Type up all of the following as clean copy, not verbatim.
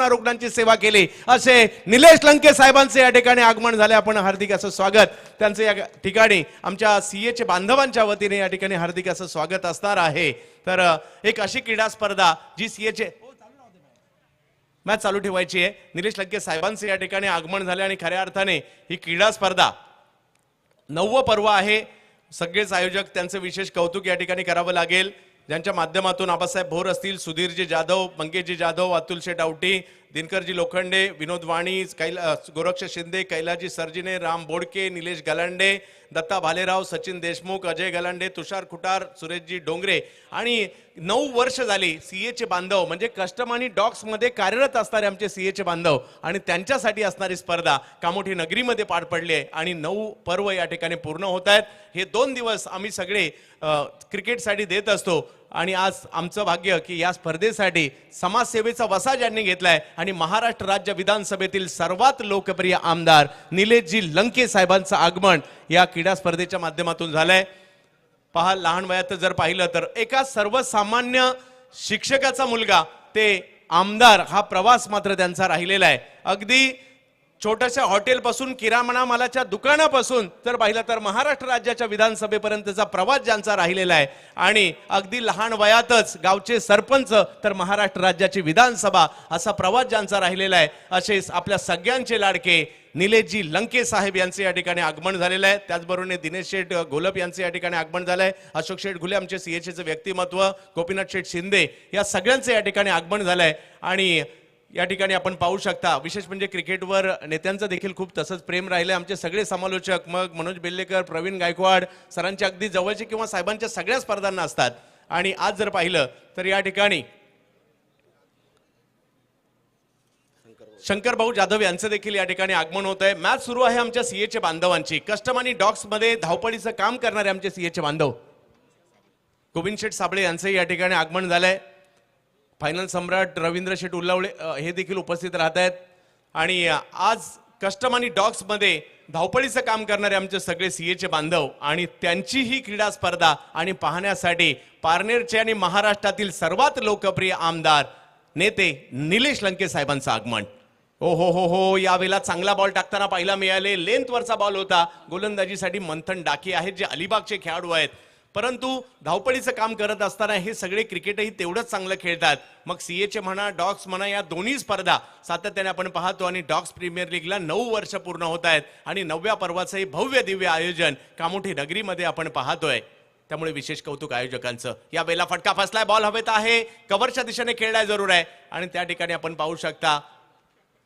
Corona रुग्णांची सेवा केली असे निलेश लंके साहेबांचे या ठिकाणी आगमन झाले. आपण हार्दिक असं स्वागत त्यांचं या ठिकाणी आमच्या सीएचे बांधवांच्या वतीने या ठिकाणी हार्दिक असं स्वागत असणार आहे. तर एक अशी क्रीडा स्पर्धा जी सीएचे मॅच चालू ठेवायची आहे. निलेश लंके साहेबांचे या ठिकाणी आगमन झाले आणि खऱ्या अर्थाने ही क्रीडा स्पर्धा 9वं पर्व आहे. सगळेच आयोजक त्यांचे विशेष कौतुक या ठिकाणी करावं लागेल, ज्यांच्या माध्यमातून आबासाहेब भोर असतील, सुधीरजी जाधव, मंगेशजी जाधव, अतुल शेठ आवटी, दिनकरजी लोखंडे, विनोद वाणी, गोरक्ष शिंदे, कैलाजी सर्जिने, राम बोडके, निलेश गलांडे, दत्ता भालेराव, सचिन देशमुख, अजय गलांडे, तुषार खुटार, सुरेशजी डोंगरे आणि 9 वर्ष झाली सीएचे बांधव म्हणजे कस्टम आणि डॉक्स मध्ये कार्यरत असणारे आमचे सीएचे बांधव आणि त्यांच्यासाठी असणारी स्पर्धा कामोठी नगरीमध्ये पार पडली आहे आणि 9 पर्व या ठिकाणी पूर्ण होत आहेत. हे 2 दिवस आम्ही सगळे क्रिकेटसाठी देत असतो आणि आज आमचं भाग्य की या स्पर्धेसाठी समाजसेवेचा वसा ज्यांनी घेतलाय आणि महाराष्ट्र राज्य विधानसभेतील सर्वात लोकप्रिय आमदार निलेशजी लंके साहेबांचं आगमन या क्रीडा स्पर्धेच्या माध्यमातून झालंय. पहा, लहान वयात जर पाहिलं तर एका सर्वसामान्य शिक्षकाचा मुलगा ते आमदार हा प्रवास मात्र त्यांचा राहिलेला आहे. अगदी छोट्याशा हॉटेलपासून किराणा मालाच्या दुकानापासून जर पाहिलं तर महाराष्ट्र राज्याच्या विधानसभेपर्यंतचा प्रवास ज्यांचा राहिलेला आहे आणि अगदी लहान वयातच गावचे सरपंच तर महाराष्ट्र राज्याची विधानसभा असा प्रवास ज्यांचा राहिलेला आहे. असेच आपल्या सगळ्यांचे लाडके निलेशजी लंके साहेब यांचे या ठिकाणी आगमन झालेलं आहे. त्याचबरोबर दिनेश शेठ गोलप यांचे या ठिकाणी आगमन झालंय. अशोक शेठ घुले आमचे सीएचचे व्यक्तिमत्व, गोपीनाथ शेठ शिंदे या सगळ्यांचे या ठिकाणी आगमन झालंय आणि या ठिकाणी आपण पाहू शकता विशेष म्हणजे क्रिकेटवर नेत्यांचं देखील खूप तसंच प्रेम राहिलंय. आमचे सगळे समालोचक मग मनोज बेल्लेकर, प्रवीण गायकवाड सरांच्या अगदी जवळचे किंवा साहेबांच्या सगळ्या स्पर्धांना असतात आणि आज जर पाहिलं तर या ठिकाणी शंकर भाऊ जाधव यांचं देखील या ठिकाणी आगमन होत आहे. मॅच सुरू आहे आमच्या सीएचे बांधवांची. कस्टम आणि डॉक्स मध्ये धावपळीचं काम करणारे आमचे सीएचे बांधव गोविंद शेठ साबळे यांचं या ठिकाणी आगमन झालंय. फायनल सम्राट रवींद्र शेठ उल्लावळे हे देखील उपस्थित राहत आहेत आणि आज कस्टम आणि डॉग्स मध्ये धावपळीचं काम करणारे आमचे सगळे सीएचे बांधव आणि त्यांची ही क्रीडा स्पर्धा आणि पाहण्यासाठी पारनेरचे आणि महाराष्ट्रातील सर्वात लोकप्रिय आमदार नेते निलेश लंके साहेबांचं आगमन. ओ हो हो हो, यावेळेला चांगला बॉल टाकताना पाहायला मिळाले. लेंथवरचा बॉल होता. गोलंदाजीसाठी मंथन डाके आहेत जे अलिबागचे खेळाडू आहेत, परंतु धावपळीचं काम करत असताना हे सगळे क्रिकेटही तेवढंच चांगलं खेळतात. मग सीएचे म्हणा डॉग्स म्हणा या दोन्ही स्पर्धा सातत्याने आपण पाहतो आणि डॉग्स प्रीमियर लीगला 9 वर्ष पूर्ण होत आहेत आणि 9व्या पर्वाचंही भव्य दिव्य आयोजन कामोठी नगरीमध्ये आपण पाहतोय. त्यामुळे विशेष कौतुक आयोजकांचं. या वेळेला फटका फसलाय, बॉल हवेत आहे, कव्हरच्या दिशेने खेळाय जरूर आहे आणि त्या ठिकाणी आपण पाहू शकता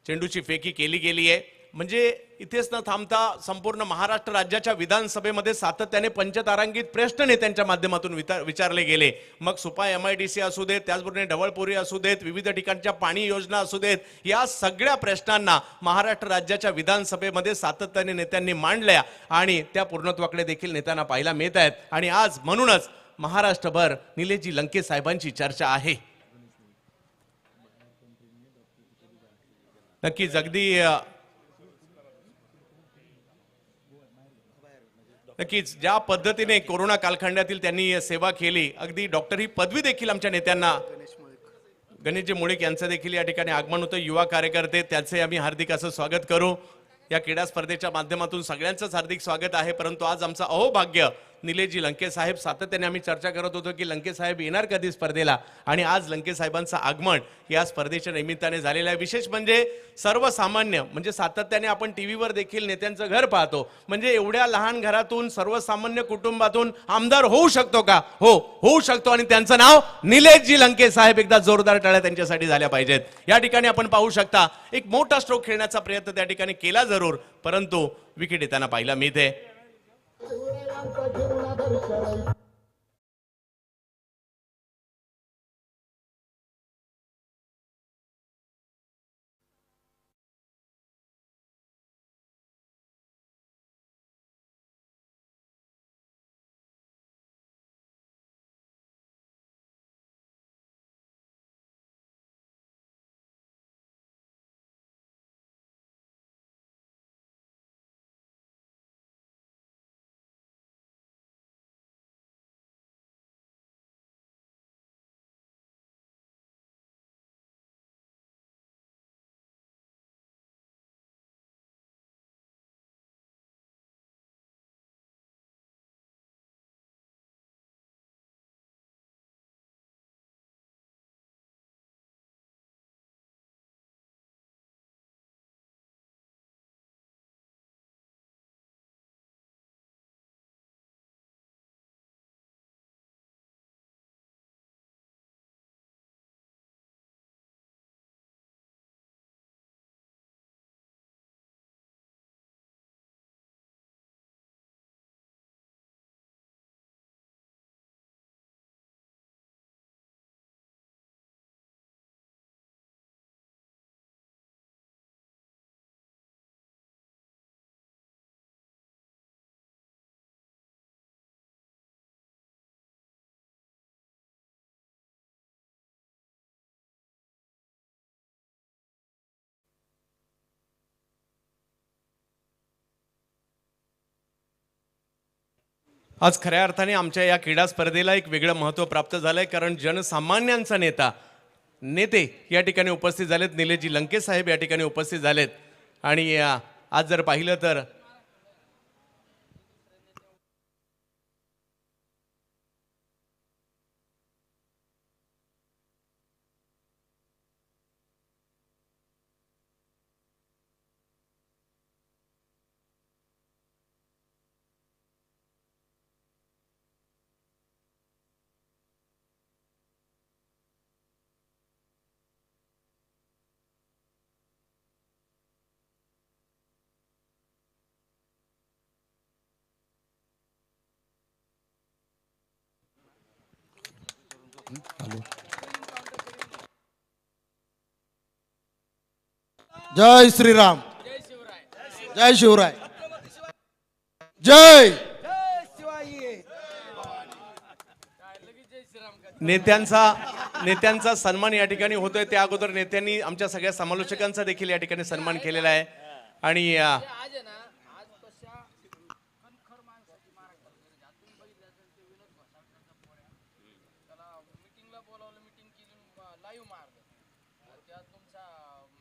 चेंडूची फेकी केली गेली आहे. म्हणजे इथेच न थांबता संपूर्ण महाराष्ट्र राज्याच्या विधानसभेमध्ये सातत्याने पंचतारांकित प्रश्न नेत्यांच्या माध्यमातून विचारले गेले. मग सुपा एमआयडीसी असू देत, त्याचबरोबर ढवळपुरी असू देत, विविध ठिकाणच्या पाणी योजना असू देत, या सगळ्या प्रश्नांना महाराष्ट्र राज्याच्या विधानसभेमध्ये सातत्याने नेत्यांनी मांडल्या आणि त्या पूर्णत्वाकडे देखील नेत्यांना पाहायला मिळत आहेत. आणि आज म्हणूनच महाराष्ट्रभर निलेशजी लंके साहेबांची चर्चा आहे. नक्कीच नक्कीच ज्या पद्धतीने कोरोना कालखंडातील त्यांनी सेवा केली, अगदी डॉक्टर ही पदवी देखील आमच्या नेत्यांना गणेशजी मुळीक यांचं देखील या ठिकाणी आगमन होतं. युवा कार्यकर्ते त्याचे आम्ही हार्दिक असं स्वागत करू. या क्रीडा स्पर्धेच्या माध्यमातून सगळ्यांचंच हार्दिक स्वागत आहे. परंतु आज आमचं अहोभाग्य निलेशजी लंके साहेब, सातत्याने आम्ही चर्चा करत होतो की लंके साहेब येणार कधी स्पर्धेला आणि आज लंके साहेबांचं आगमन या स्पर्धेच्या निमित्ताने झालेलं आहे. विशेष म्हणजे सर्वसामान्य म्हणजे सातत्याने आपण टीव्हीवर देखील नेत्यांचं घर पाहतो, म्हणजे एवढ्या लहान घरातून सर्वसामान्य कुटुंबातून आमदार होऊ शकतो का? हो, होऊ शकतो आणि त्यांचं नाव निलेशजी लंके साहेब. एकदा जोरदार टाळ्या त्यांच्यासाठी झाल्या पाहिजेत. या ठिकाणी आपण पाहू शकता एक मोठा स्ट्रोक खेळण्याचा प्रयत्न त्या ठिकाणी केला जरूर, परंतु विकेट येताना पाहायला मिळते. आज खऱ्या अर्थाने आमच्या या क्रीडा स्पर्धेला एक वेगळं महत्त्व प्राप्त झालंय, कारण जनसामान्यांचा नेते या ठिकाणी उपस्थित झालेत. निलेशजी लंके साहेब या ठिकाणी उपस्थित झालेत आणि आज जर पाहिलं तर जय श्रीराम, जय शिवराय, जय नेत्यांचा सन्मान या ठिकाणी होतोय. त्या अगोदर नेत्यांनी आमच्या सगळ्या समालोचकांचा देखील या ठिकाणी सन्मान केलेला आहे आणि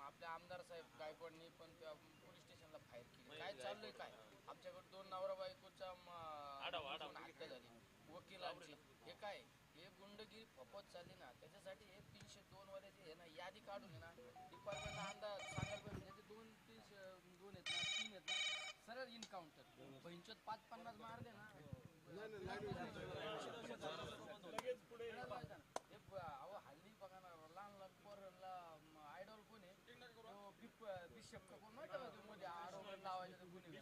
आपल्या आमदार साहेब गायकवाडनी पण त्या पोलीस स्टेशनला फायर केली. काय चाललंय काय? आमच्याकडे 2 नवरा बायकोच्या हत्या झाली, वकिलांची. हे काय? हे गुंडगिरी फपत चालली ना, त्याच्यासाठी हे 302 वाल्याची हे ना यादी काढून आहे ना डिपार्टमेंटला अंदाज सांगायला पाहिजे. त्याचे 2 आहेत ना, 3 आहेत ना, सरळ इन्काउंटर 25-50 मार दे ना. हल्ली बघा ना, लहान लहान पोरांना आयडॉल कोण आहे? बिशप का कोण माहिती का? मध्ये आरोग्य लावायचे गुन्हे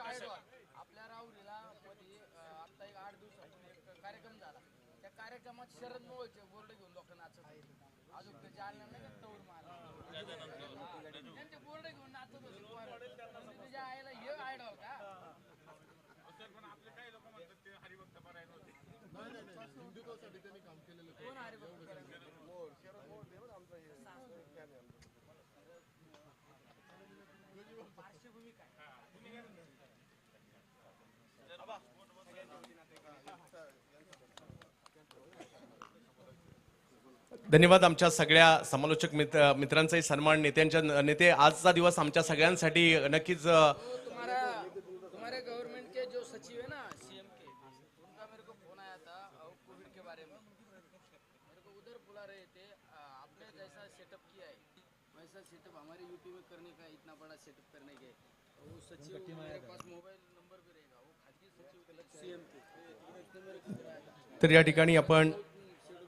आयडॉल. आपल्या राहुरीला मध्ये आता एक 8 दिवसापून एक कार्यक्रम झाला. त्या कार्यक्रमात शरद मोहोळचे बोर्ड घेऊन लोक नाचत होते. अजून ते जालना नाही का तौर मारला, त्यांचे बोर्ड घेऊन नाचत होते. तुझ्या आईला हे आयडॉल का? कोण हरिभक्त पार्श्वभूमी काय? धन्यवाद. आमच्या सगळ्या समालोचक मित्रांचाही सन्मान, नेते आजचा दिवस आमच्या सगळ्यांसाठी नक्कीच तुम्हारे गवर्नमेंट के जो सचिव है ना सीएम के, उनका मेरे को फोन आया था कोविड के बारे में. मेरे को उधर बुला रहे थे. आपने जैसा सेटअप किया है वैसा सेटअप हमारे यूपी में करने का, इतना बड़ा सेटअप करने के. वो सचिव मेरे पास मोबाइल नंबर भी रहेगा, वो खासगी सचिव सीएम के. तर या ठिकाणी आपण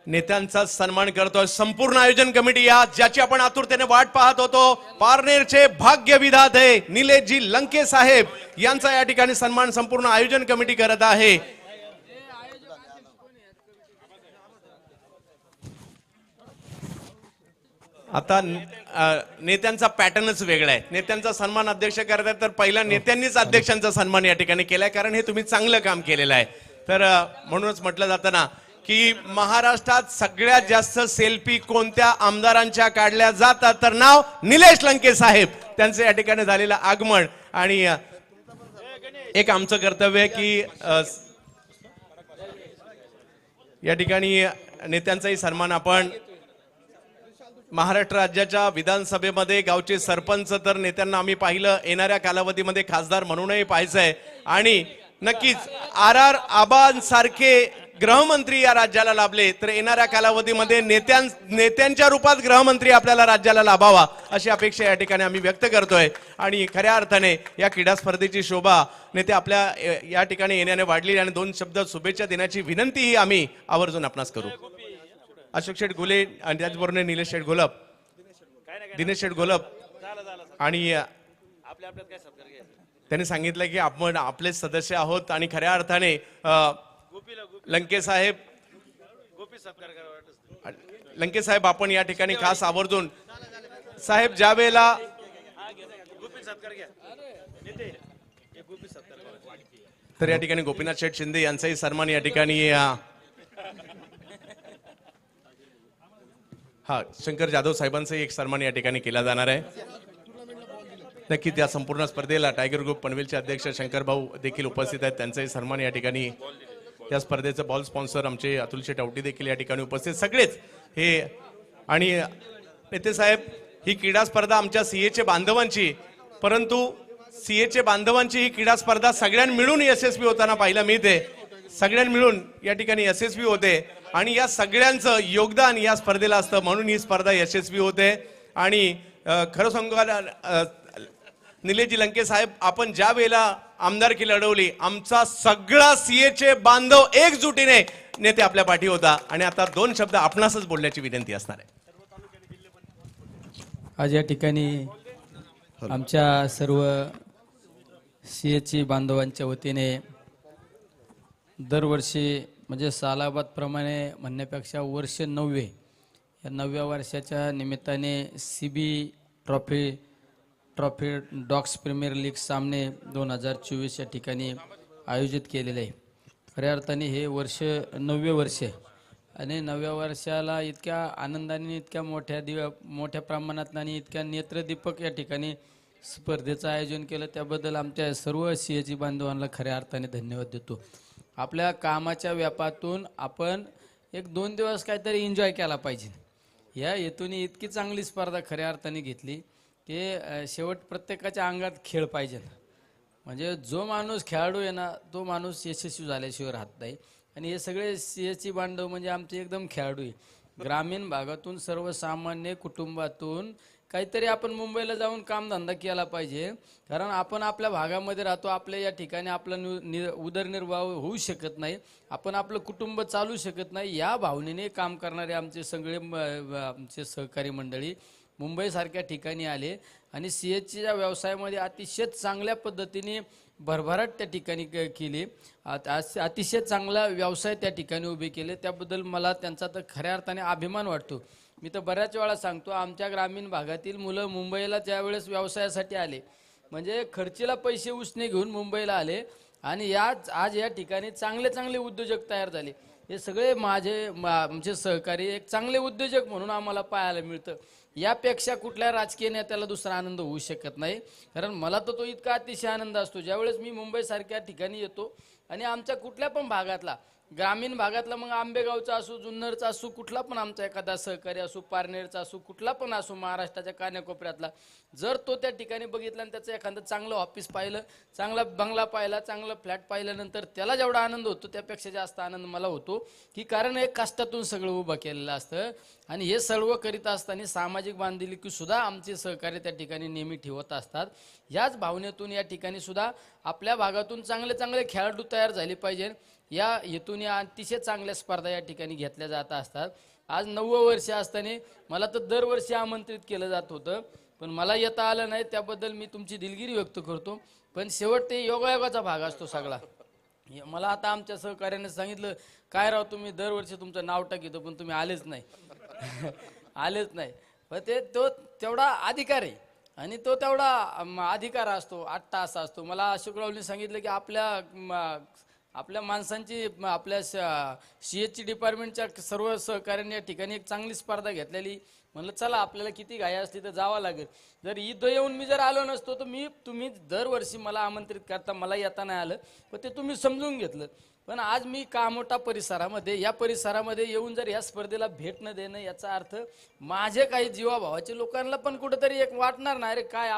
नेत्यांचा सन्मान करतोय. संपूर्ण आयोजन कमिटी ज्याची आपण आतुरतेने वाट पाहत होतो, पारनेरचे भाग्य विधाते निलेशजी लंके साहेब यांचा या ठिकाणी सन्मान संपूर्ण आयोजन कमिटी करत आहे. आता नेत्यांचा पॅटर्नच वेगळा आहे. नेत्यांचा सन्मान अध्यक्ष करतात, तर पहिल्या नेत्यांनीच अध्यक्षांचा सन्मान या ठिकाणी केलाय, कारण हे तुम्ही चांगलं काम केलेलं आहे. तर म्हणूनच म्हटलं जातं ना की महाराष्ट्रात सगळ्यात जास्त सेल्फी कोणत्या आमदारांच्या काढल्या जातात, तर नाव निलेश लंके साहेब, त्यांचं या ठिकाणी झालेलं आगमन. आणि एक आमचं कर्तव्य आहे की या ठिकाणी नेत्यांचाही सन्मान आपण महाराष्ट्र राज्याच्या विधानसभेमध्ये गावचे सरपंच तर नेत्यांना आम्ही पाहिलं, येणाऱ्या कालावधीमध्ये खासदार म्हणूनही पाहायचंय. आणि नक्कीच RR आबांसारखे गृहमंत्री या राज्याला लाभले तर येणाऱ्या कालावधीमध्ये नेत्यांच्या रूपात गृहमंत्री आपल्याला राज्याला लाभावा अशी अपेक्षा या ठिकाणी आम्ही व्यक्त करतोय. आणि खऱ्या अर्थाने या क्रीडा स्पर्धेची शोभा नेते आपल्या या ठिकाणी येण्याने वाढली आणि 2 शब्द शुभेच्छा देण्याची विनंतीही आम्ही आवर्जून आपणास करू. अशोक शेठ घोले आणि त्याचबरोबर निलेश शेठ घोलप, दिनेश शेठ घोलप आणि त्यांनी सांगितलं की आपण आपले सदस्य आहोत आणि खऱ्या अर्थाने लंके साहेब आपण या ठिकाणी खास आवर्जून साहेब ज्या वेळेला तर या ठिकाणी गोपीनाथ शेठ शिंदे यांचाही सन्मान या ठिकाणी शंकर जाधव साहेबांचाही एक सन्मान या ठिकाणी केला जाणार आहे. नक्की त्या संपूर्ण स्पर्धेला टायगर ग्रुप पनवेलचे अध्यक्ष शंकर भाऊ देखील उपस्थित आहेत, त्यांचाही सन्मान या ठिकाणी. या स्पर्धेचं बॉल स्पॉन्सर आमचे अतुल शेटावटी देखील या ठिकाणी उपस्थित, सगळेच हे. आणि नेते साहेब, ही क्रीडा स्पर्धा आमच्या सीएचे बांधवांची, परंतु सीएचे बांधवांची ही क्रीडा स्पर्धा सगळ्यांनी मिळून यशस्वी होताना पाहायला मिळते. सगळ्यांनी मिळून या ठिकाणी यशस्वी होते आणि या सगळ्यांचं योगदान या स्पर्धेला असतं, म्हणून ही स्पर्धा यशस्वी होते. आणि खरं सांगू निलेशजी लंके साहेब, आपण ज्या वेळेला आमदारकी लढवली, आमचा सगळा सीएचे बांधव एकजुटीने नेते आपल्या पाठी होता. आणि आता 2 शब्द आपणासच बोलण्याची विनंती असणार आहे. आज या ठिकाणी आमच्या सर्व सीएची बांधवांच्या वतीने दरवर्षी म्हणजे सालाबाद प्रमाणे म्हणण्यापेक्षा वर्ष 9वे, या 9व्या वर्षाच्या निमित्ताने CB trophy dogs premier league सामने 2024 या ठिकाणी आयोजित केलेले आहे. खऱ्या अर्थाने हे वर्ष 9वे वर्ष आहे आणि 9व्या वर्षाला इतक्या आनंदाने, इतक्या मोठ्या प्रमाणात आणि इतक्या नेत्रदीपक या ठिकाणी स्पर्धेचं आयोजन केलं, त्याबद्दल आमच्या सर्व सीएची बांधवांना खऱ्या अर्थाने धन्यवाद देतो. आपल्या कामाच्या व्यापातून आपण 1-2 दिवस काहीतरी एन्जॉय केला पाहिजे. या हेतून इतकी चांगली स्पर्धा खऱ्या अर्थाने घेतली की शेवट प्रत्येकाच्या अंगात खेळ पाहिजे. म्हणजे जो माणूस खेळाडू आहे ना, तो माणूस यशस्वी झाल्याशिवाय राहत नाही. आणि हे सगळे सीएची बांधव म्हणजे आमचे एकदम खेळाडू आहे. ग्रामीण भागातून, सर्वसामान्य कुटुंबातून काहीतरी आपण मुंबईला जाऊन कामधंदा केला पाहिजे, कारण आपण आपल्या भागामध्ये राहतो. आपल्या या ठिकाणी आपला उदरनिर्वाह होऊ शकत नाही, आपण आपलं कुटुंब चालू शकत नाही. या भावनेने काम करणारे आमचे सगळे आमचे सहकारी मंडळी मुंबईसारख्या ठिकाणी आले आणि सीएचच्या व्यवसायामध्ये अतिशय चांगल्या पद्धतीने भरभराट त्या ठिकाणी केली. अतिशय चांगला व्यवसाय त्या ठिकाणी उभे केले. त्याबद्दल मला त्यांचा तर खऱ्या अर्थाने अभिमान वाटतो. मी तर बऱ्याच वेळा सांगतो, आमच्या ग्रामीण भागातील मुलं मुंबईला ज्यावेळेस व्यवसायासाठी आले, म्हणजे खर्चीला पैसे उसने घेऊन मुंबईला आले आणि आज या ठिकाणी चांगले चांगले उद्योजक तयार झाले. हे सगळे आमचे सहकारी एक चांगले उद्योजक म्हणून आम्हाला पाहायला मिळतं. यापेक्षा कुठल्या राजकीय नेत्याला दुसरा आनंद होऊ शकत नाही. कारण मला तर तो इतका अतिशय आनंद असतो ज्यावेळेस मी मुंबईसारख्या ठिकाणी येतो आणि आमच्या कुठल्या पण भागातला, ग्रामीण भागातला, मग आंबेगावचा असो, जुन्नरचा असो, कुठला पण आमचा एखादा सहकारी असो, पारनेरचा असो, कुठला पण असो, महाराष्ट्राच्या कान्याकोपऱ्यातला, जर तो त्या ठिकाणी बघितला आणि त्याचं एखादं चांगलं ऑफिस पाहिलं, चांगला बंगला पाहिला, चांगलं फ्लॅट पाहिल्यानंतर त्याला जेवढा आनंद होतो त्यापेक्षा जास्त आनंद मला होतो. की कारण एक कष्टातून सगळं उभं केलेलं असतं आणि हे सर्व करीत असताना सामाजिक बांधिलकी सुद्धा आमचे सहकारी त्या ठिकाणी नेहमी ठेवत असतात. याच भावनेतून या ठिकाणी सुद्धा आपल्या भागातून चांगले चांगले खेळाडू तयार झाले पाहिजे. या हेतून या अतिशय चांगल्या स्पर्धा या ठिकाणी घेतल्या जात असतात. आज 9वं वर्ष असताना मला तर दरवर्षी आमंत्रित केलं जात होतं, पण मला येता आलं नाही. त्याबद्दल मी तुमची दिलगिरी व्यक्त करतो. पण शेवट ते योगायोगाचा भाग असतो सगळा. मला आता आमच्या सहकार्याने सांगितलं, काय राव तुम्ही दरवर्षी तुमचं नाव टाकीतो पण तुम्ही आलेच नाही. आलेच नाही. पण तो तेवढा अधिकार आहे आणि तो तेवढा अधिकार असतो. 8 तास असतो. मला अशोकरावने सांगितलं की आपल्या माणसांची, आपल्या सीएचची डिपार्टमेंटच्या सर्व सहकार्यांनी या ठिकाणी एक चांगली स्पर्धा घेतलेली. म्हणलं चला, आपल्याला किती घाई असली तर जावं लागेल. जर इथं येऊन मी जर आलो नसतो तर तुम्ही दरवर्षी मला आमंत्रित करता, मला येता नाही आलं, पण ते तुम्ही समजून घेतलं. पण आज मी कामोठा परिसरामध्ये, या परिसरामध्ये येऊन जर या स्पर्धेला भेट न देणं, याचा अर्थ माझे काही जीवाभावाचे लोकांना पण कुठेतरी एक वाटणार नाही, अरे काय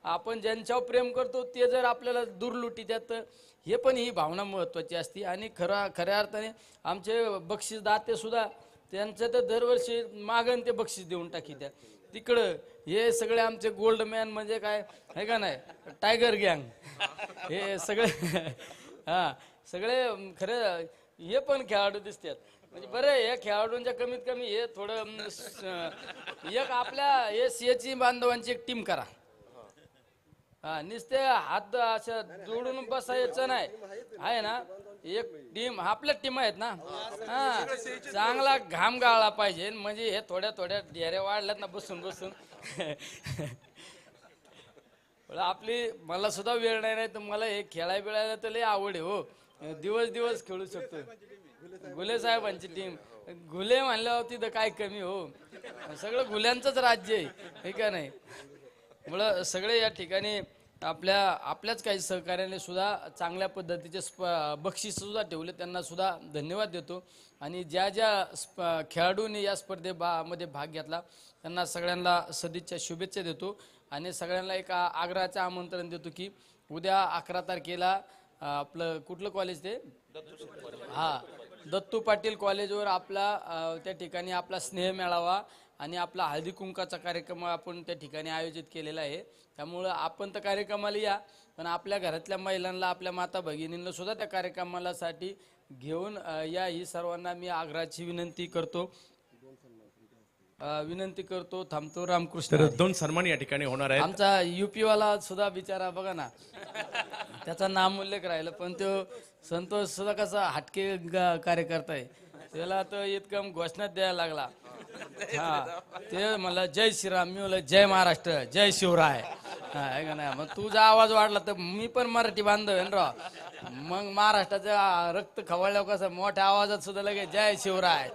आपण ज्यांच्यावर प्रेम करतो ते जर आपल्याला दुर्लुटी देत, हे पण ही भावना महत्त्वाची असते. आणि खऱ्या अर्थाने आमचे बक्षीस दाते सुद्धा, त्यांचं तर दरवर्षी मागण ते बक्षीस देऊन टाकी द्या तिकडं. हे सगळे आमचे गोल्ड मॅन म्हणजे काय आहे का नाही, टायगर गँग, हे सगळे हां सगळे खरे हे पण खेळाडू दिसतात. म्हणजे बरं, या खेळाडूंच्या कमीत कमी हे थोडं एक आपल्या हे सीएची बांधवांची एक टीम करा. नुसते हात अशा जोडून बसायचं नाही, आहे ना, एक टीम, आपल्या टीम आहेत ना, चांगला घाम गाळला पाहिजे. म्हणजे हे थोड्या ढेऱ्या वाढल्यात ना बसून आपली, मला सुद्धा वेळ नाही तर मला हे खेळायला बिळायला तर लय आवड आहे हो. दिवस खेळू शकतो. घुले साहेबांची टीम, घुले म्हणल्यावर तिथं काय कमी हो, सगळं घुल्यांचंच राज्य आहे, हे का नाही. मुळे सगळे या ठिकाणी आपल्याच काही सहकार्याने सुद्धा चांगल्या पद्धतीचे बक्षीस सुद्धा ठेवले, त्यांना सुद्धा धन्यवाद देतो. आणि ज्या खेळाडूंनी या मध्ये भाग घेतला त्यांना सगळ्यांना सदिच्छा शुभेच्छा देतो. आणि सगळ्यांना एक आग्रहाचं आमंत्रण देतो की उद्या 11 तारखेला आपलं कुठलं कॉलेज ते दत्तू पाटील कॉलेजवर त्या ठिकाणी आपला स्नेह मेळावा आणि आपला हळदी कुंकाचा कार्यक्रम आपण त्या ठिकाणी आयोजित केलेला आहे. त्यामुळं आपण तर कार्यक्रमाला या, पण आपल्या घरातल्या महिलांना, आपल्या माता भगिनींना सुद्धा त्या कार्यक्रमाला साठी घेऊन या, ही सर्वांना मी आग्रहाची विनंती करतो. थांबतो. रामकृष्ण. तर 2 सन्मान या ठिकाणी होणार आहेत. आमचा युपी वाला सुद्धा बिचारा बघा ना, त्याचा नाम उल्लेख राहिला, पण तो संतोष सुद्धा कसा हटके कार्यकर्ता आहे, त्याला तर इतकं घोषणा द्यायला लागला. ते मला जय श्रीराम, मी म्हणलं जय महाराष्ट्र, जय शिवराय. आहे का नाही? मग तुझा आवाज वाढला तर मी पण मराठी बांधव आहे ना राव. मग महाराष्ट्राचं रक्त खवळल्यावर कसं मोठ्या आवाजात सुद्धा लगे जय शिवराय.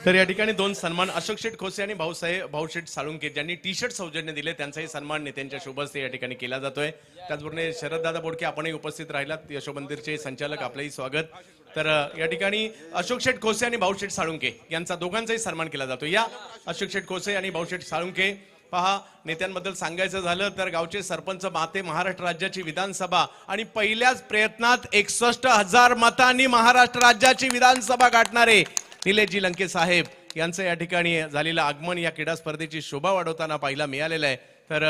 तर या ठिकाणी 2 सन्मान अशोक शेठ खोसे आणि भाऊशेठ साळुंके ज्यांनी टी शर्ट सौजन्य दिले, त्यांचाही सन्मान नेत्यांच्या शुभ हस्ते या ठिकाणी केला जातोय. त्याचबरोबर शरददादा बोडके आपणही उपस्थित राहिलात, यशोमंदिरचे संचालक, आपलंही स्वागत. तर या ठिकाणी अशोक शेठ खोसे आणि भाऊशेठ साळुंके यांचा दोघांचाही सन्मान केला जातो. या अशोक शेठ खोसे आणि भाऊशेठ साळुंके. पहा, नेत्यांबद्दल सांगायचं झालं तर गावचे सरपंच माते, महाराष्ट्र राज्याची विधानसभा आणि पहिल्याच प्रयत्नात 61,000 मतांनी महाराष्ट्र राज्याची विधानसभा गाठणारे निलेशजी लंके साहेब यांचं या ठिकाणी झालेलं आगमन या क्रीडा स्पर्धेची शोभा वाढवताना पाहायला मिळालेलं आहे. तर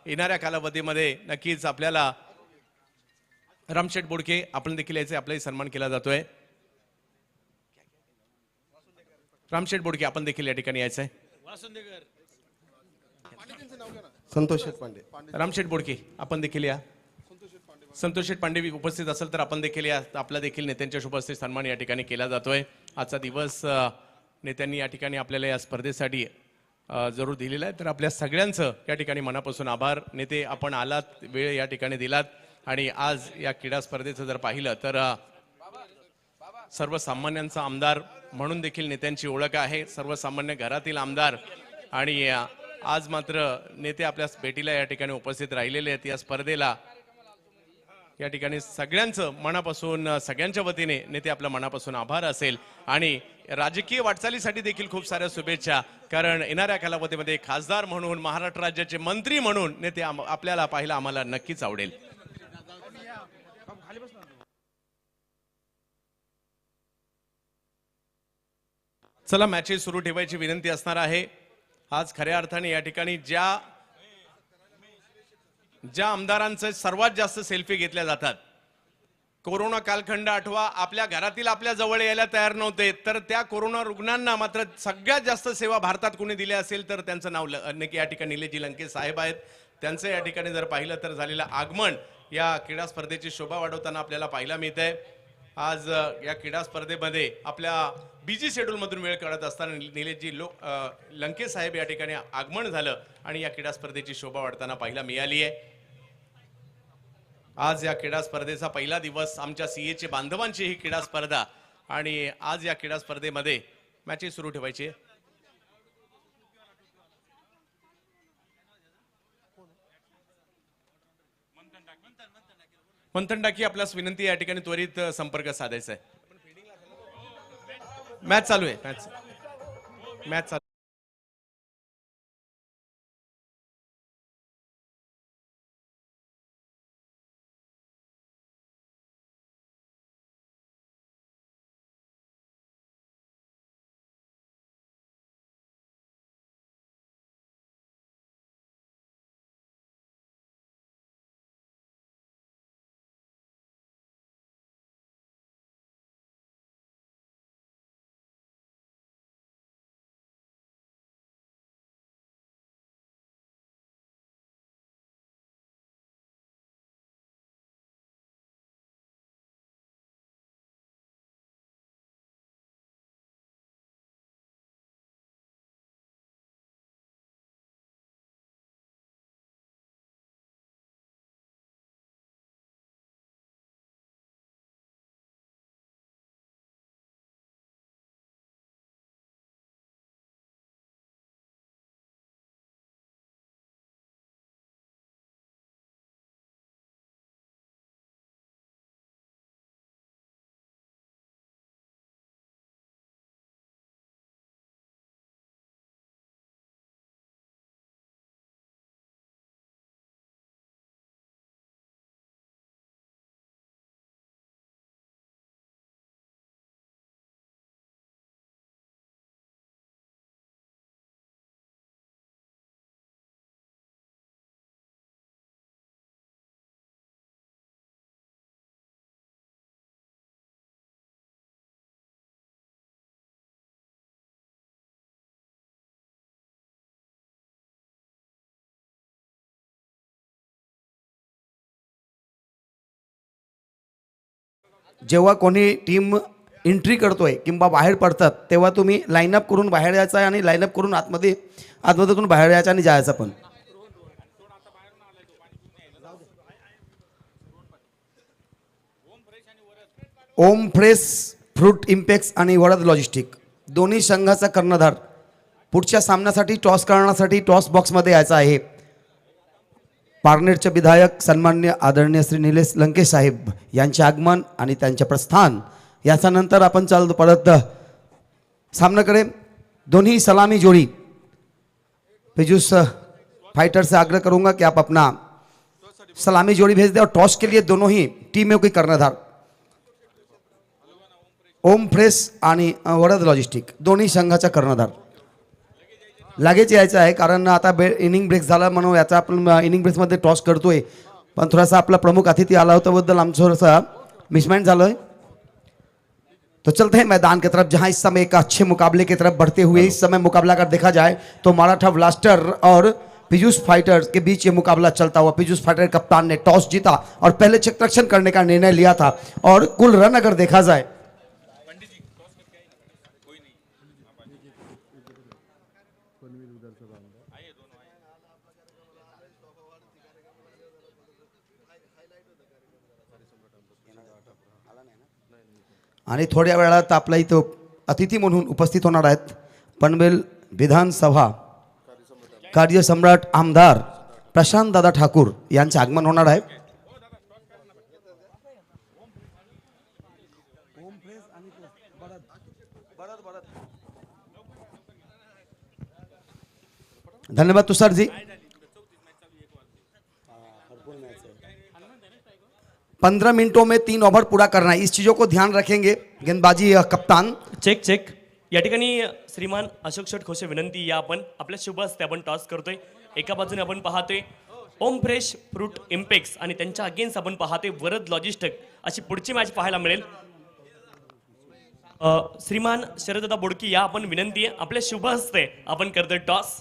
येणाऱ्या कालावधीमध्ये नक्कीच आपल्याला रामशेठ बोडके आपण देखील याचे आपलाही सन्मान केला जातोय. रामशेठ बोडके आपण देखील या ठिकाणी यायचंय. संतोष पांडे. रामशेठ बोडके आपण देखील या. संतोष शेठ पांडे उपस्थित असेल तर आपण देखील या. आपला देखील नेत्यांच्या शुभ हस्ते सन्मान या ठिकाणी केला जातोय. आजचा दिवस नेत्यांनी या ठिकाणी आपल्याला या स्पर्धेसाठी जरूर दिलेला आहे. तर आपल्या सगळ्यांचं या ठिकाणी मनापासून आभार. नेते, आपण आलात, वेळ या ठिकाणी दिलात आणि आज या क्रीडा स्पर्धेचं जर पाहिलं तर सर्वसामान्यांचा आमदार म्हणून देखील नेत्यांची ओळख आहे. सर्वसामान्य घरातील आमदार. आणि आज मात्र नेते आपल्या भेटीला या ठिकाणी उपस्थित राहिलेले आहेत. या स्पर्धेला या ठिकाणी सगळ्यांचं मनापासून, सगळ्यांच्या वतीने नेते आपल्या मनापासून आभार असेल. आणि राजकीय वाटचालीसाठी देखील खूप साऱ्या शुभेच्छा, कारण येणाऱ्या कालावधीमध्ये खासदार म्हणून, महाराष्ट्र राज्याचे मंत्री म्हणून नेते आपल्याला पाहायला आम्हाला नक्कीच आवडेल. चला, मॅचेस सुरू ठेवायची विनंती असणार आहे. आज खऱ्या अर्थाने या ठिकाणी ज्या आमदारांचे सर्वात जास्त सेल्फी घेतल्या जातात, कोरोना कालखंड आठवा, आपल्या घरातील आपल्या जवळ यायला तयार नव्हते, तर त्या कोरोना रुग्णांना मात्र सगळ्यात जास्त सेवा भारतात कोणी दिली असेल तर त्यांचं नाव या ठिकाणी निलेशजी लंके साहेब आहेत. त्यांचं या ठिकाणी जर पाहिलं तर झालेलं आगमन या क्रीडा स्पर्धेची शोभा वाढवताना आपल्याला पाहायला मिळतंय. आज या क्रीडा स्पर्धेमध्ये आपल्या बिझी शेड्यूल मधून वेळ काढत असताना निलेशजी लंके साहेब या ठिकाणी आगमन झालं आणि या क्रीडा स्पर्धेची शोभा वाढताना पाहायला मिळाली आहे. आज या क्रीडा स्पर्धेचा पहिला दिवस, आमच्या सीएचे बांधवांची ही क्रीडा स्पर्धा, आणि आज या क्रीडा स्पर्धेमध्ये मॅचेस सुरू ठेवायची. मंथन टाकी, आपल्यास विनंती या ठिकाणी त्वरित संपर्क साधायचा आहे. मॅच चालू आहे. मॅच चालू. जेव्हा कोणी टीम एंट्री करतोय किंवा बाहेर पडतात तेव्हा तुम्ही लाईनअप करून बाहेर यायचं आहे आणि लाईनअप करून आतमधून बाहेर यायचं आणि जायचं पण. ओम फ्रेश फ्रूट इम्पॅक्स आणि वडद लॉजिस्टिक दोन्ही संघाचा कर्णधार पुढच्या सामन्यासाठी टॉस करण्यासाठी टॉस बॉक्समध्ये यायचा आहे. पारनेरचे विधायक सन्मान्य आदरणीय श्री निलेश लंके साहेब यांचे आगमन आणि त्यांचे प्रस्थान याच्या नंतर आपण चालतो परत सामन्याकडे. दोनों सलामी जोड़ी पीयूष फाइटर से आग्रह करूंगा कि आप अपना सलामी जोड़ी भेज दें और टॉस के लिए दोनों ही टीमों के कर्णधार ओम फ्रेश आणि वडद लॉजिस्टिक दोन्ही संघाचा कर्णधार लगेच यायचं आहे कारण आता इनिंग ब्रेक झाला म्हणून याचा आपण इनिंग ब्रेकमध्ये टॉस करतोय पण थोडासा आपला प्रमुख अतिथी आला होता बद्दल आमचं थोडासा मिसमैच झालं है. तो चलते हैं मैदान की तरफ जहां इस समय एक अच्छे मुकाबले की तरफ बढ़ते हुए इस समय मुकाबला अगर देखा जाए तो मराठा ब्लास्टर और पीयूष फाइटर्स के बीच ये मुकाबला चलता हुआ. पीयूष फाइटर कप्तान ने टॉस जीता और पहले क्षेत्ररक्षण करने का निर्णय लिया था और कुल रन अगर देखा जाए आणि थोड्या वेळात आपल्या इथं अतिथी म्हणून उपस्थित होणार आहेत पनवेल विधानसभा कार्यसम्राट आमदार प्रशांत दादा ठाकूर यांचे आगमन होणार आहे. धन्यवाद तुषार जी. 15 मिनटों में 3 ओवर पूरा करना है, इस चीजों को ध्यान रखेंगे. गेंदबाजी कप्तान चेक चेक. या ठिकाणी श्रीमान अशोक शेठ खोसे विनंती या आपण आपल्या शुभ हस्ते आपण टॉस करतोय. एका बाजूने आपण पाहतोय ओम फ्रेश फ्रूट इम्पॅक्स आणि त्यांच्या अगेन्स्ट आपण पाहतोय वरद लॉजिस्टिक अशी पुढची मॅच पाहायला मिळेल. श्रीमान शरददादा बोडकी या आपण विनंती आहे आपल्या शुभ हस्ते आपण करतोय टॉस.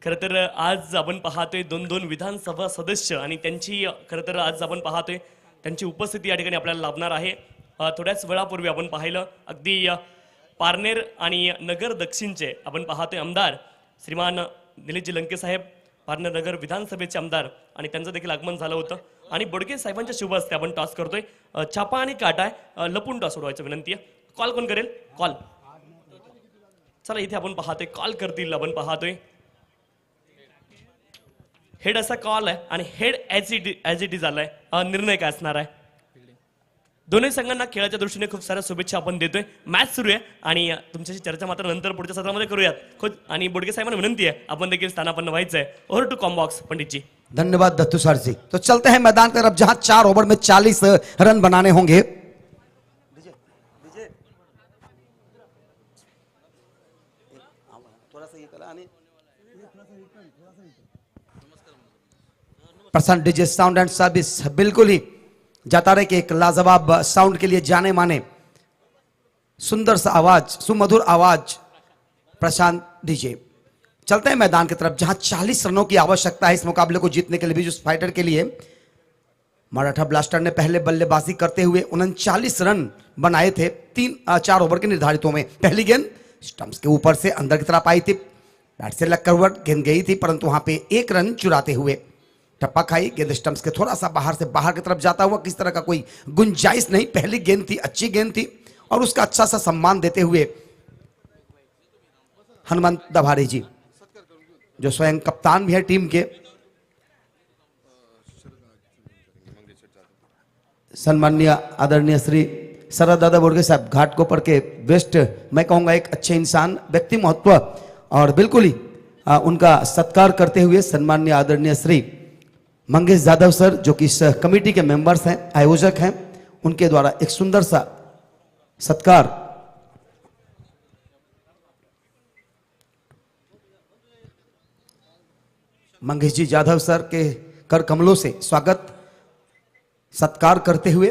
खरं तर आज आपण पाहतोय दोन विधानसभा सदस्य आणि त्यांची खरं तर आज आपण पाहतोय त्यांची उपस्थिती या ठिकाणी आपल्याला लाभणार आहे. थोड्याच वेळापूर्वी आपण पाहिलं अगदी पारनेर आणि नगर दक्षिणचे आपण पाहतोय आमदार श्रीमान निलेशजी लंके साहेब पारनेर नगर विधानसभेचे आमदार आणि त्यांचं देखील आगमन झालं होतं आणि बोडके साहेबांच्या शुभ हस्ते आपण टॉस करतोय. छापा आणि काटा आहे लपून टॉस उडवायचं विनंती आहे. कॉल कोण करेल? कॉल चला इथे आपण पाहतोय कॉल करतील आपण पाहतोय. हेड असा कॉल आहे आणि हेड ॲज इट इज आलाय. निर्णय काय असणार आहे? दोन्ही संघांना खेळाच्या दृष्टीने खूप साऱ्या शुभेच्छा आपण देतोय. मॅच सुरू आहे आणि तुमच्याशी चर्चा मात्र नंतर पुढच्या सत्रामध्ये करूयात. खुद आणि बोडके साहेबांना विनंती आहे आपण देखील स्थानापन्न व्हायचं आहे. ओव्हर टू कॉम्बॉक्स पंडित जी. धन्यवाद तुषार जी. तो चलते हैं मैदान की तरफ जहां 4 ओवर में 40 रन बनाने होंगे. Prashant DJ sound end service बिल्कुल ही जाता रहे कि एक लाजवाब साउंड के लिए जाने माने सुंदर सा आवाज सुमधुर आवाज प्रशांत डीजे. चलते हैं मैदान की तरफ जहां 40 रनों की आवश्यकता है इस मुकाबले को जीतने के लिए भी उस फाइटर के लिए. मराठा ब्लास्टर ने पहले बल्लेबाजी करते हुए 39 रन बनाए थे 4 ओवर के निर्धारितों में. पहली गेंद स्टंप्स के ऊपर से अंदर की तरफ आई थी, बैट से लग कर गेंद गई थी परंतु वहां पे 1 रन चुराते हुए टप्पा खाई. गेंद स्टंप्स के थोड़ा सा बाहर की तरफ जाता हुआ किस तरह का कोई गुंजाइश नहीं. पहली गेंद थी, अच्छी गेंद थी और उसका अच्छा सा सम्मान देते हुए हनुमंत दभाड़े जी जो स्वयं कप्तान भी है टीम के, सम्माननीय आदरणीय श्री शरद दादा बोडके साहब घाटकोपर के बेस्ट मैं कहूँगा एक अच्छे इंसान व्यक्ति महत्व और बिल्कुल ही उनका सत्कार करते हुए सम्माननीय आदरणीय श्री मंगेश जाधव सर जो कि इस कमेटी के मेंबर्स हैं आयोजक हैं उनके द्वारा एक सुंदर सा सत्कार. मंगेश जी जाधव सर के कर कमलों से स्वागत सत्कार करते हुए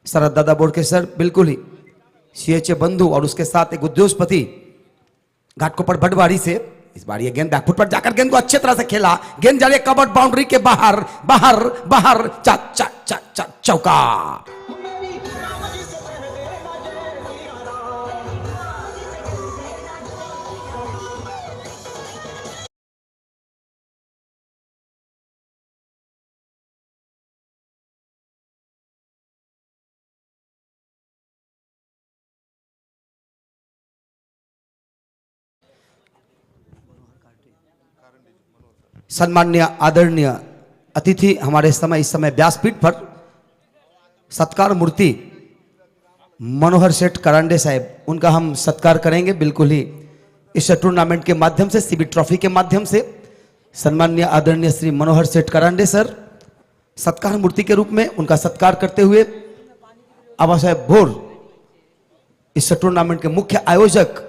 शरद दादा बोडके सर बिल्कुल ही सीएचए बंधु और उसके साथ एक उद्योगपति घाटकोपर भटवाड़ी से इस बार ये गेंद बैकफुट पर जाकर गेंद को अच्छे तरह से खेला, गेंद जा रही है कवर्ड बाउंड्री के बाहर, बाहर बाहर, चौका। सम्मान्य आदरणीय अतिथि हमारे इस समय व्यासपीठ पर सत्कार मूर्ति मनोहर सेठ करांडे साहब, उनका हम सत्कार करेंगे बिल्कुल ही इस टूर्नामेंट के माध्यम से, सीबी ट्रॉफी के माध्यम से। सम्मान्य आदरणीय श्री मनोहर सेठ करांडे सर सत्कार मूर्ति के रूप में उनका सत्कार करते हुए आबा साहब भोर इस टूर्नामेंट के मुख्य आयोजक।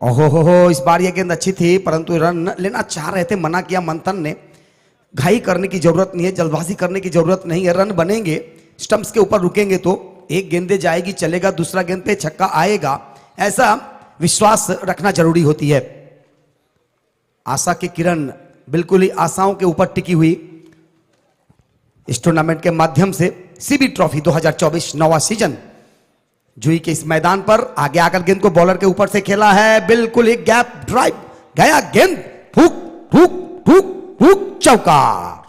ओहो, इस बार यह गेंद अच्छी थी परंतु रन लेना चाह रहे थे, मना किया मंथन ने। घाई करने की जरूरत नहीं है, जल्दबाजी करने की जरूरत नहीं है, रन बनेंगे, स्टंप्स के ऊपर रुकेंगे तो एक गेंदे जाएगी चलेगा, दूसरा गेंद पे छक्का आएगा, ऐसा विश्वास रखना जरूरी होती है। आशा की किरण बिल्कुल ही आशाओं के ऊपर टिकी हुई इस टूर्नामेंट के माध्यम से सीबी ट्रॉफी 2024 नवा सीजन जुई के इस मैदान पर आगे आकर गेंद को बॉलर के ऊपर से खेला है, बिल्कुल एक गैप ड्राइव गया, गेंद ठुक ठुक ठुक ठुक, चौका।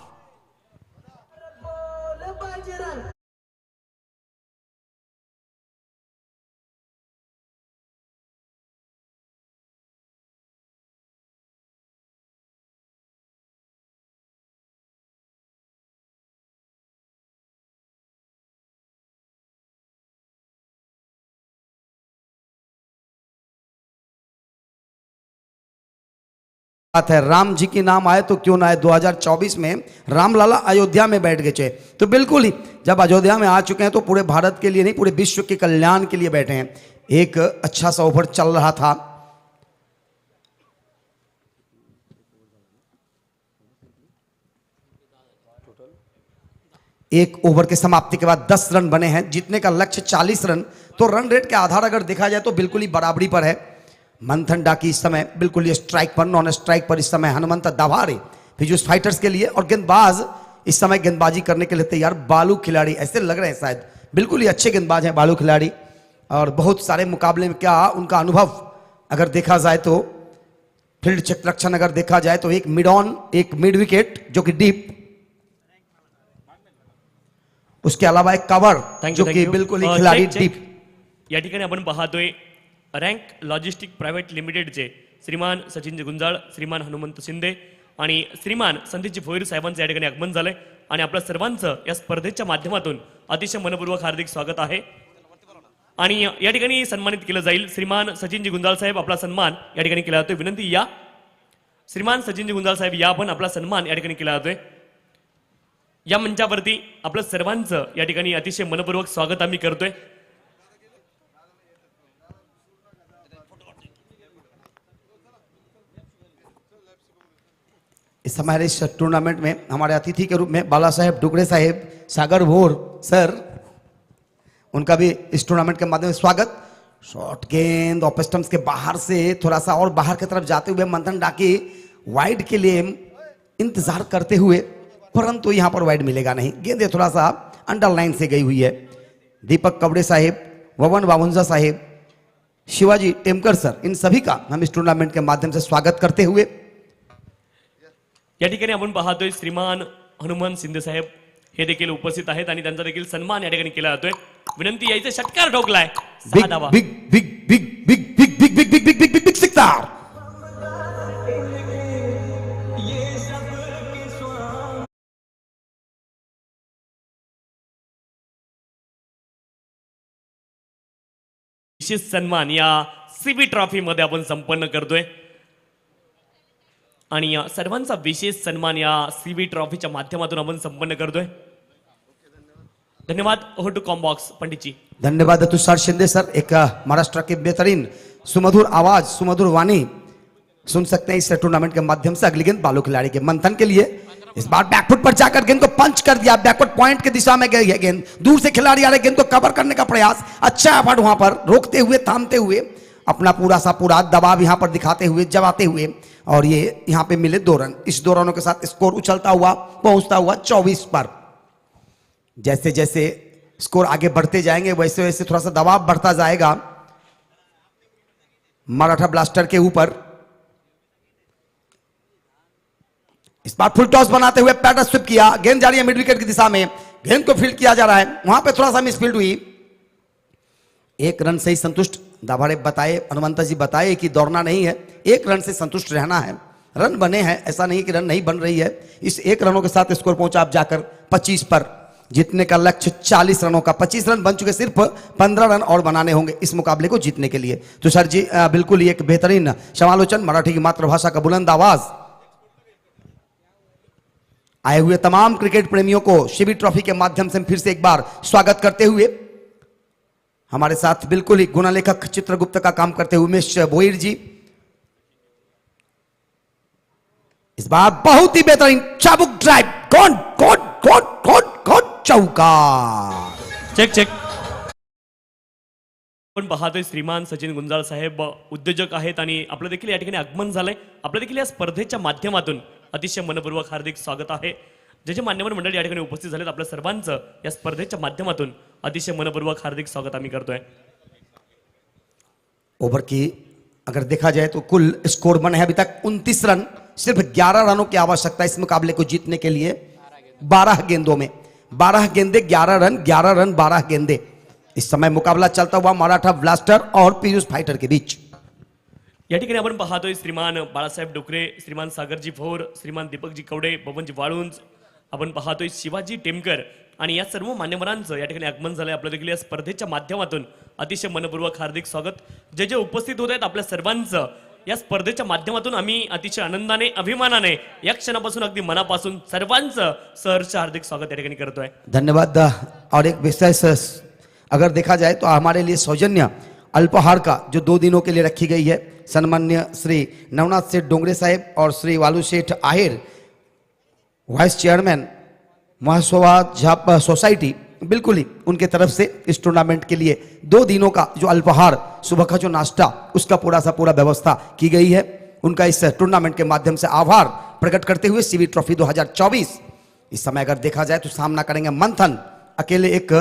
बात है, राम जी की नाम आए तो क्यों ना आए। 2024 में रामलला अयोध्या में बैठ गए, तो बिल्कुल ही जब अयोध्या में आ चुके हैं तो पूरे भारत के लिए नहीं पूरे विश्व के कल्याण के लिए बैठे हैं। एक अच्छा सा ओवर चल रहा था, एक ओवर के समाप्ति के बाद 10 रन बने हैं, जीतने का लक्ष्य 40 रन। तो रन रेट के आधार अगर देखा जाए तो बिल्कुल ही बराबरी पर है। मंथन डाकी इस समय बिल्कुल ये स्ट्राइक पर, नॉन स्ट्राइक पर इस समय हनुमंत दाभारे फिजूस फाइटर्स के लिए, और गेंदबाज इस समय गेंदबाजी करने के लिए तैयार बालू खिलाड़ी ऐसे लग रहे हैं, शायद बिल्कुल ही अच्छे गेंदबाज हैं बालू खिलाड़ी, और बहुत सारे मुकाबले में क्या उनका अनुभव अगर देखा जाए तो, फील्ड क्षेत्ररक्षण अगर देखा जाए तो एक मिड ऑन, एक मिड विकेट जो कि डीप, उसके अलावा एक कवर जो कि बिल्कुल ही खिलाड़ी डीप। या ठिकाणी आपण पाहतोय रँक लॉजिस्टिक प्रायव्हेट लिमिटेडचे श्रीमान सचिन गुंजाळ, श्रीमान हनुमंत शिंदे आणि श्रीमान संदीपजी भोईर साहेबांचं या ठिकाणी आगमन झालंय आणि आपल्या सर्वांचं या स्पर्धेच्या माध्यमातून अतिशय मनपूर्वक हार्दिक स्वागत आहे। आणि या ठिकाणी सन्मानित केलं जाईल श्रीमान सचिनजी गुंजाळ साहेब, आपला सन्मान या ठिकाणी केला जातोय। विनंती या श्रीमान सचिनजी गुंजाळ साहेब या, आपण आपला सन्मान या ठिकाणी केला जातोय। या मंचावरती आपल्या सर्वांचं या ठिकाणी अतिशय मनपूर्वक स्वागत आम्ही करतोय। इस हमारे इस टूर्नामेंट में हमारे अतिथि के रूप में बाला साहेब डुगरे साहेब, सागर भोर सर, उनका भी इस टूर्नामेंट के माध्यम से स्वागत। शॉर्ट गेंद ऑफ स्टंप्स के बाहर से थोड़ा सा और बाहर की तरफ जाते हुए मंथन डाकी वाइड के लिए इंतजार करते हुए, परंतु यहां पर वाइड मिलेगा नहीं, गेंद थोड़ा सा अंडरलाइन से गई हुई है। दीपक कवड़े साहेब, ववन बावुंजा साहेब, शिवाजी टेमकर सर, इन सभी का हम इस टूर्नामेंट के माध्यम से स्वागत करते हुए या ठिकाणी आपण पाहतोय श्रीमान हनुमान शिंदे साहेब हे देखील उपस्थित आहेत आणि त्यांचा देखील सन्मान या ठिकाणी केला जातोय। विनंती यायचं, षटकार ठोकलाय, बिग धावा। Big big big big big big big big big big big sixer. विशेष सन्मान या सीबी ट्रॉफी मध्ये आपण संपन्न करतोय आणि या सर्वांचा विशेष सन्मान या सीबी ट्रॉफीच्या माध्यमातून आपण संपन्न करतोय। धन्यवाद। ओव्हर टू कॉम्बॉक्स पंडितजी। धन्यवाद तुषार शिंदे सर, एक महाराष्ट्र के बेहतरीन सुमधुर आवाज, सुमधुर वाणी सुन सकते हैं इस टूर्नामेंट के माध्यम से। अगली गेंद बालू खिलाड़ी के मंथन के लिए, इस बार बैकफुट पर जाकर गेंद को पंच कर दिया, बैकवर्ड पॉइंट की दिशा में गई है गेंद, दूर से खिलाड़ी आ रहे, गेंद को कवर करने का प्रयास, अच्छा एफर्ट वहां पर रोकते हुए थामते हुए, अपना पूरा सा पूरा दबाव यहां पर दिखाते हुए जमाते हुए, और ये यहां पे मिले 2 रन। इस 2 रनों के साथ स्कोर उछलता हुआ पहुंचता हुआ 24 पर। जैसे जैसे स्कोर आगे बढ़ते जाएंगे वैसे वैसे थोड़ा सा दबाव बढ़ता जाएगा मराठा ब्लास्टर के ऊपर। इस बार फुल टॉस बनाते हुए पैटर स्विप किया, गेंद जा रही है मिड विकेट की दिशा में, गेंद को फील्ड किया जा रहा है, वहां पे थोड़ा सा मिसफील्ड हुई। 1 रन से ही संतुष्ट दाभाड़े बताए, हनुमंता जी बताए कि दौड़ना नहीं है, 1 रन से संतुष्ट रहना है। रन बने हैं, ऐसा नहीं कि रन नहीं बन रही है। इस 1 रनों के साथ स्कोर पहुंचा आप जाकर 25 पर। जीतने का लक्ष्य 40 रनों का, 25 रन बन चुके, सिर्फ 15 रन और बनाने होंगे इस मुकाबले को जीतने के लिए। तो सर जी बिल्कुल ही एक बेहतरीन समालोचन, मराठी की मातृभाषा का बुलंद आवाज। आए हुए तमाम क्रिकेट प्रेमियों को शिविर ट्रॉफी के माध्यम से फिर से एक बार स्वागत करते हुए हमारे साथ बिल्कुल ही गुना लेखक चित्रगुप्त का काम करते हुए उमेश भोईर जी। इस बार बहुत ही बेहतरीन चाबुक ड्राइव, कौन कौन कौन कौन कौन चौका। Check check. आपण पाहतोय श्रीमान सचिन गुंजाळ साहेब उद्योजक आहेत आणि आपलं देखील या ठिकाणी आगमन झालंय। आपलं देखील या स्पर्धेच्या माध्यमातून अतिशय मनपूर्वक हार्दिक स्वागत आहे। जे जे मान्यवर मंडळी या ठिकाणी उपस्थित झालेत आपल्या सर्वांचं या स्पर्धेच्या माध्यमातून अतिशय मनपूर्वक हार्दिक स्वागत आम्ही करतोय। ओवर की अगर देखा जाए तो कुल स्कोर बने हैं अभी तक 29 रन, सिर्फ 11 रनों की आवश्यकता है इस मुकाबले को जीतने के लिए। 12 गेंदों में 12 गेंदे 11 रन, 11 रन 12 गेंदे। इस समय मुकाबला चलता हुआ मराठा ब्लास्टर और पीयूष फाइटर के बीच। या ठिकाणी आपण पाहतोय श्रीमान बाळासाहेब डोकरे, श्रीमान सागरजी भोर, श्रीमान दीपकजी कवडे, बबनजी वाळुंज, आपण पाहतोय शिवाजी टेमकर आणि या सर्व मान्यवरांचं या ठिकाणी आगमन झालंय। आपलं देखील या स्पर्धेच्या माध्यमातून अतिशय मनपूर्वक हार्दिक स्वागत। जे जे उपस्थित होत आहेत आपल्या सर्वांचं या स्पर्धेच्या माध्यमातून आम्ही अतिशय आनंदाने अभिमानाने या क्षणापासून अगदी मनापासून सर्वांचं सहर्ष हार्दिक स्वागत या ठिकाणी करतोय। धन्यवाद। और एक विशेष अगर देखा जाए तो हमारे लिए सौजन्य अल्पाहार का जो 2 दिनों के लिए रखी गई है, सन्मान्य श्री नवनाथ सेठ डोंगरे साहेब और श्री वालू सेठ आहेर, वाइस चेयरमैन महासोवाद झाप सोसाइटी, बिल्कुल ही उनके तरफ से इस टूर्नामेंट के लिए 2 दिनों का जो अल्पाहार, सुबह का जो नाश्ता, उसका पूरा सा पूरा व्यवस्था की गई है। उनका इस टूर्नामेंट के माध्यम से आभार प्रकट करते हुए सीवी ट्रॉफी 2024 इस समय अगर देखा जाए तो सामना करेंगे मंथन, अकेले एक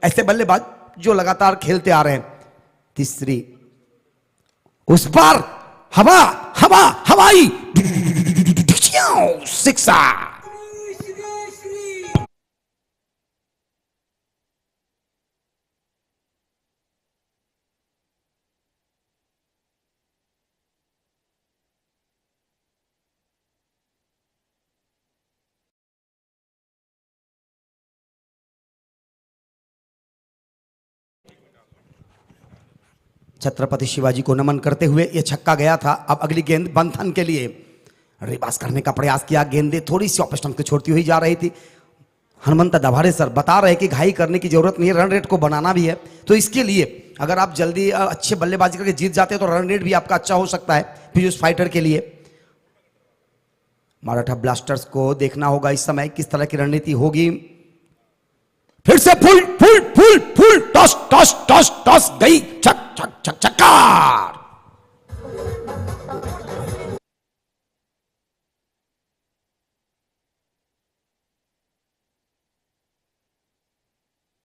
ऐसे बल्लेबाज जो लगातार खेलते आ रहे हैं। तीसरी उस पर हवा हवा हवाई सिक्सा। छत्रपति शिवाजी को नमन करते हुए यह छक्का गया था। अब अगली गेंद बंधन के लिए रिबास करने का प्रयास किया, गेंदें थोड़ी सी ऑफ स्टंप को छोड़ती हुई जा रही थी। हनुमंत दाभाड़े सर बता रहे कि घाई करने की जरूरत नहीं है, रन रेट को बनाना भी है। तो इसके लिए अगर आप जल्दी अच्छे बल्लेबाजी करके जीत जाते हैं तो रन रेट भी आपका अच्छा हो सकता है पीयूष फाइटर के लिए। मराठा ब्लास्टर्स को देखना होगा इस समय किस तरह की रणनीति होगी। फिर से full full full full toss toss toss toss गई, छक छक छक छक्का।